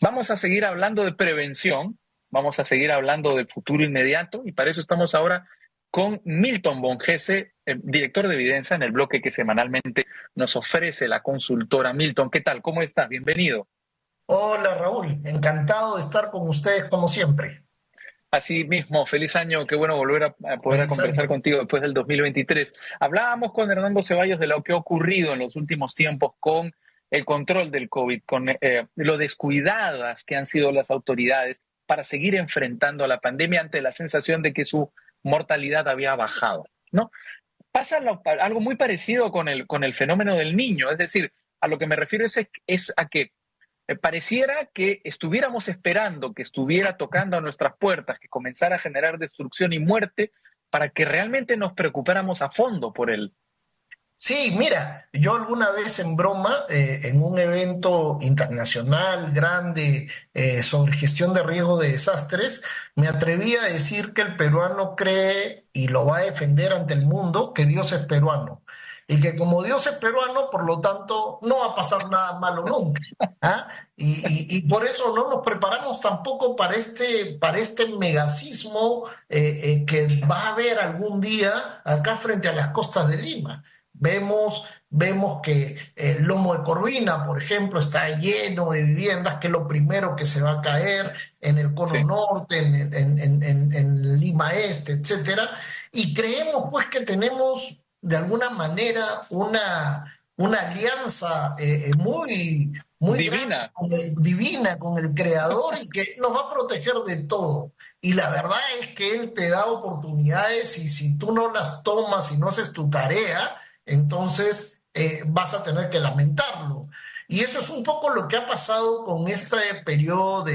Vamos a seguir hablando de prevención, vamos a seguir hablando del futuro inmediato y para eso estamos ahora con Milton Bongese, director de Evidenza en el bloque que semanalmente nos ofrece la consultora. Milton, ¿qué tal? ¿Cómo estás? Bienvenido. Hola Raúl, encantado de estar con ustedes como siempre. Así mismo, feliz año, qué bueno volver a poder Feliz conversar año. contigo después del 2023. Hablábamos con Hernando Ceballos de lo que ha ocurrido en los últimos tiempos con el control del COVID, con lo descuidadas que han sido las autoridades para seguir enfrentando a la pandemia ante la sensación de que su mortalidad había bajado, ¿no? Algo muy parecido con el fenómeno del niño, es decir, a lo que me refiero es a que pareciera que estuviéramos esperando que estuviera tocando a nuestras puertas, que comenzara a generar destrucción y muerte para que realmente nos preocupáramos a fondo por él. Sí, mira, yo alguna vez en broma, en un evento internacional grande sobre gestión de riesgo de desastres, me atreví a decir que el peruano cree y lo va a defender ante el mundo que Dios es peruano. Y que como Dios es peruano, por lo tanto, no va a pasar nada malo nunca. ¿Ah? Y por eso no nos preparamos tampoco para este megacismo que va a haber algún día acá frente a las costas de Lima. Vemos que el Lomo de Corvina, por ejemplo, está lleno de viviendas, que es lo primero que se va a caer en el Cono Sí. Norte, en Lima Este, etcétera. Y creemos pues que tenemos de alguna manera una alianza muy grande, Divina. divina con el Creador y que nos va a proteger de todo. Y la verdad es que Él te da oportunidades y si tú no las tomas y no haces tu tarea, entonces vas a tener que lamentarlo. Y eso es un poco lo que ha pasado con este periodo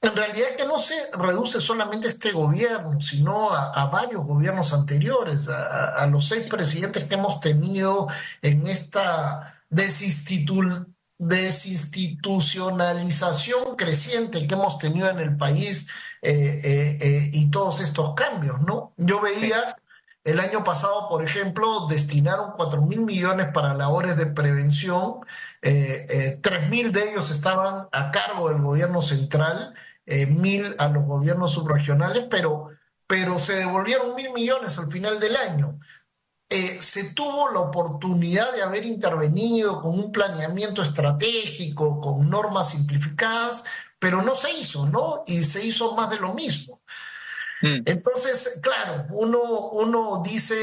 en realidad que no se reduce solamente a este gobierno, sino a varios gobiernos anteriores, a los 6 presidentes que hemos tenido en esta desinstitucionalización creciente que hemos tenido en el país y todos estos cambios, ¿no? Yo Sí. veía el año pasado, por ejemplo, destinaron 4.000 millones para labores de prevención, 3.000 de ellos estaban a cargo del gobierno central, 1.000 a los gobiernos subregionales, pero se devolvieron 1.000 millones al final del año. Se tuvo la oportunidad de haber intervenido con un planeamiento estratégico, con normas simplificadas, pero no se hizo, ¿no? Y se hizo más de lo mismo. Mm. Entonces, claro, uno dice,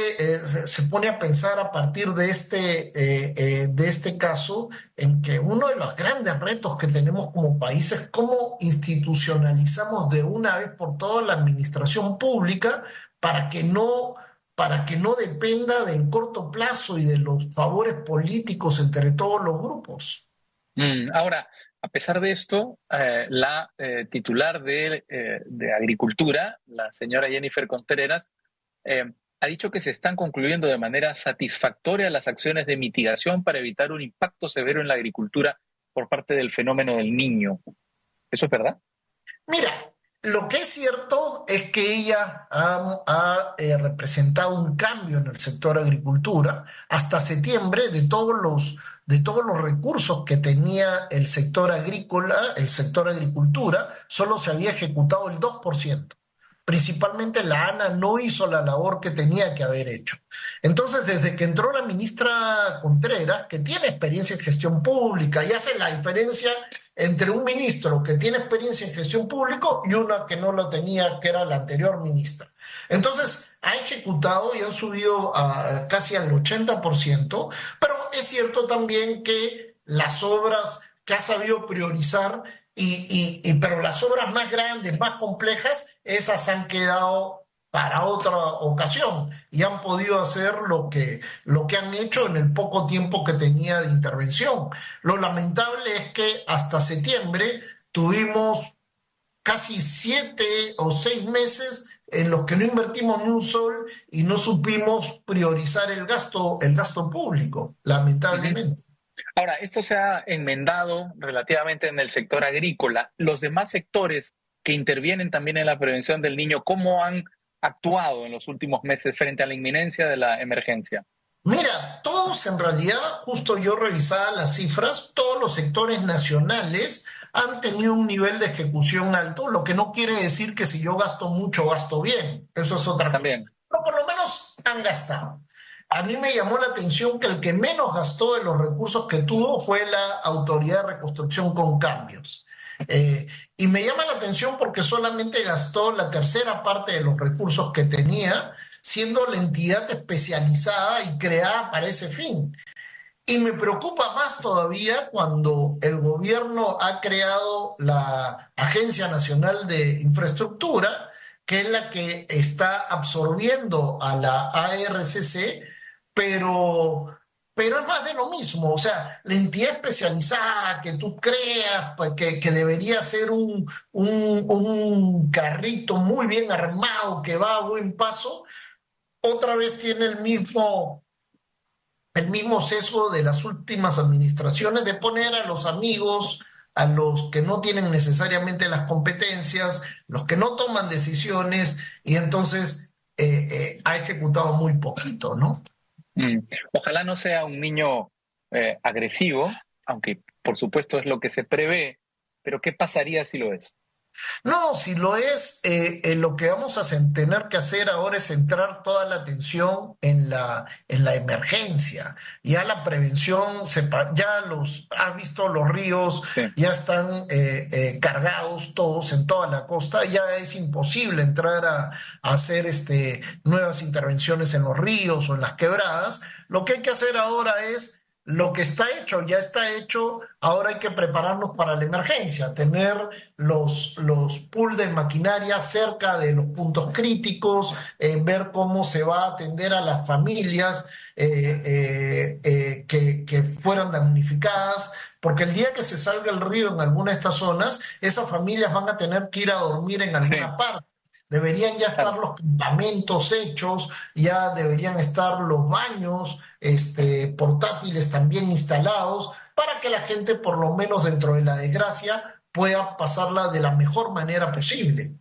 se pone a pensar a partir de este caso, en que uno de los grandes retos que tenemos como país es cómo institucionalizamos de una vez por todas la administración pública para que no, para que no dependa del corto plazo y de los favores políticos entre todos los grupos. Ahora, a pesar de esto, la titular de Agricultura, la señora Jennifer Contreras, eh, ha dicho que se están concluyendo de manera satisfactoria las acciones de mitigación para evitar un impacto severo en la agricultura por parte del fenómeno del niño. ¿Eso es verdad? Mira, lo que es cierto es que ella ha representado un cambio en el sector agricultura. Hasta septiembre, de todos los recursos que tenía el sector agrícola, el sector agricultura, solo se había ejecutado el 2%. Principalmente la ANA no hizo la labor que tenía que haber hecho. Entonces, desde que entró la ministra Contreras, que tiene experiencia en gestión pública y hace la diferencia entre un ministro que tiene experiencia en gestión pública y una que no lo tenía, que era la anterior ministra. Entonces, ha ejecutado y han subido casi al 80%, pero es cierto también que las obras que ha sabido priorizar, pero las obras más grandes, más complejas, esas han quedado para otra ocasión y han podido hacer lo que han hecho en el poco tiempo que tenía de intervención. Lo lamentable es que hasta septiembre tuvimos casi 7 o 6 meses en los que no invertimos ni un sol y no supimos priorizar el gasto público, Ujú. lamentablemente. Ahora, esto se ha enmendado relativamente en el sector agrícola. Los demás sectores que intervienen también en la prevención del niño, ¿cómo han actuado en los últimos meses frente a la inminencia de la emergencia? Mira, todos en realidad, justo yo revisaba las cifras, todos los sectores nacionales han tenido un nivel de ejecución alto, lo que no quiere decir que si yo gasto mucho, gasto bien. Eso es otra cosa. También. Pero por lo menos han gastado. A mí me llamó la atención que el que menos gastó de los recursos que tuvo fue la Autoridad de Reconstrucción con Cambios. Y me llama la atención porque solamente gastó la tercera parte de los recursos que tenía, siendo la entidad especializada y creada para ese fin. Y me preocupa más todavía cuando el gobierno ha creado la Agencia Nacional de Infraestructura, que es la que está absorbiendo a la ARCC, pero, pero es más de lo mismo. O sea, la entidad especializada que tú creas, pues, que debería ser un carrito muy bien armado que va a buen paso, otra vez tiene el mismo sesgo de las últimas administraciones de poner a los amigos, a los que no tienen necesariamente las competencias, los que no toman decisiones, y entonces ha ejecutado muy poquito, ¿no? Mm. Ojalá no sea un niño agresivo, aunque por supuesto es lo que se prevé, pero ¿qué pasaría si lo es? No, si lo es, lo que vamos a tener que hacer ahora es centrar toda la atención en la emergencia. Ya la prevención, ya has visto los ríos, Sí. ya están cargados todos en toda la costa, ya es imposible entrar a hacer nuevas intervenciones en los ríos o en las quebradas. Lo que hay que hacer ahora es lo que está hecho, ya está hecho, ahora hay que prepararnos para la emergencia, tener los pools de maquinaria cerca de los puntos críticos, ver cómo se va a atender a las familias que fueron damnificadas, porque el día que se salga el río en alguna de estas zonas, esas familias van a tener que ir a dormir en Sí, alguna parte. Deberían ya estar claro. los campamentos hechos, ya deberían estar los baños portátiles también instalados, para que la gente, por lo menos dentro de la desgracia, pueda pasarla de la mejor manera posible.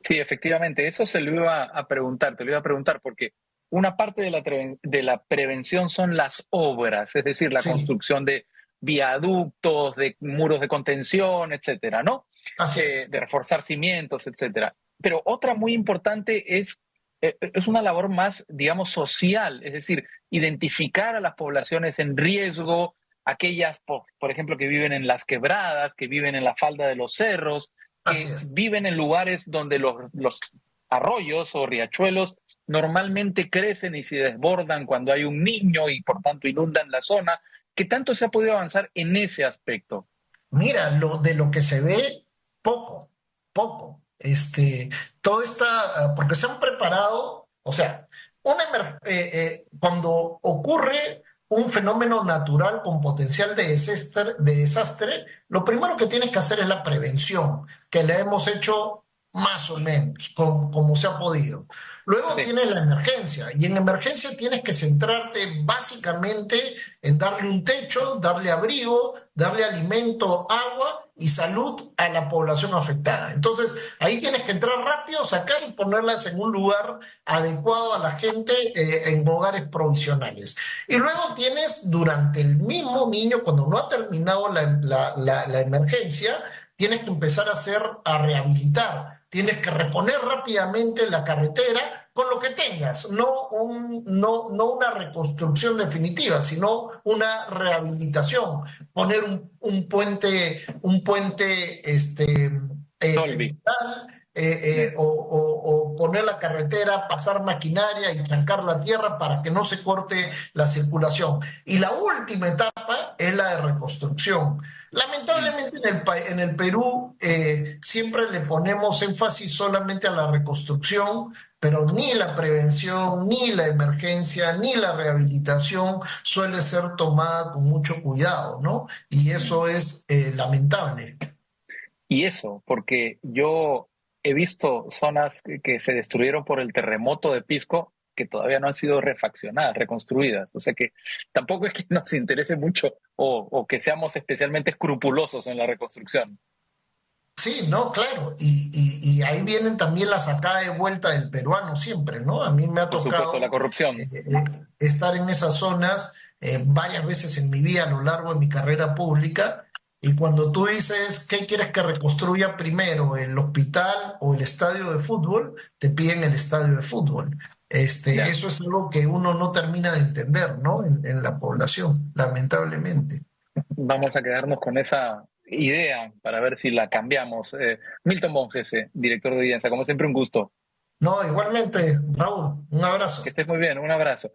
Sí, efectivamente, eso se lo iba a preguntar, te lo iba a preguntar, porque una parte de de la prevención son las obras, es decir, la Sí, construcción de viaductos, de muros de contención, etcétera, ¿no? así es. De reforzar cimientos, etcétera. Pero otra muy importante es una labor más, digamos, social, es decir, identificar a las poblaciones en riesgo, aquellas, por ejemplo, que viven en las quebradas, que viven en la falda de los cerros, Así que es. viven en lugares donde los arroyos o riachuelos normalmente crecen y se desbordan cuando hay un niño y por tanto inundan la zona. ¿Qué tanto se ha podido avanzar en ese aspecto? Mira, de lo que se ve, poco, poco. Todo está, porque se han preparado, o sea, cuando ocurre un fenómeno natural con potencial de desastre, lo primero que tienes que hacer es la prevención, que la hemos hecho más o menos, como se ha podido. Luego Sí. tienes la emergencia, y en emergencia tienes que centrarte básicamente en darle un techo, darle abrigo, darle alimento, agua y salud a la población afectada. Entonces, ahí tienes que entrar rápido, sacar y ponerlas en un lugar adecuado a la gente, en hogares provisionales. Y luego tienes, durante el mismo niño, cuando no ha terminado la emergencia, tienes que empezar a rehabilitar. Tienes que reponer rápidamente la carretera con lo que tengas, no una reconstrucción definitiva, sino una rehabilitación, poner un puente Dolby. vital, Mm. o poner la carretera, pasar maquinaria y trancar la tierra para que no se corte la circulación. Y la última etapa es la de reconstrucción. Mm. Lamentablemente en el Perú siempre le ponemos énfasis solamente a la reconstrucción, pero ni la prevención, ni la emergencia, ni la rehabilitación suele ser tomada con mucho cuidado, ¿no? Y Mm. eso es lamentable. Y eso, porque yo he visto zonas que se destruyeron por el terremoto de Pisco que todavía no han sido refaccionadas, reconstruidas. O sea que tampoco es que nos interese mucho o que seamos especialmente escrupulosos en la reconstrucción. Sí, no, claro, y ahí vienen también la sacada de vuelta del peruano siempre, ¿no? A mí me ha Por supuesto, la tocado corrupción. estar en esas zonas varias veces en mi vida a lo largo de mi carrera pública, y cuando tú dices, ¿qué quieres que reconstruya primero, el hospital o el estadio de fútbol? Te piden el estadio de fútbol. Ya. Eso es algo que uno no termina de entender, ¿no? En la población, lamentablemente. Vamos a quedarnos con esa idea para ver si la cambiamos. Milton Bongese, director de Audiencia, como siempre un gusto. No, igualmente, Raúl, un Que abrazo. estés muy bien, un abrazo.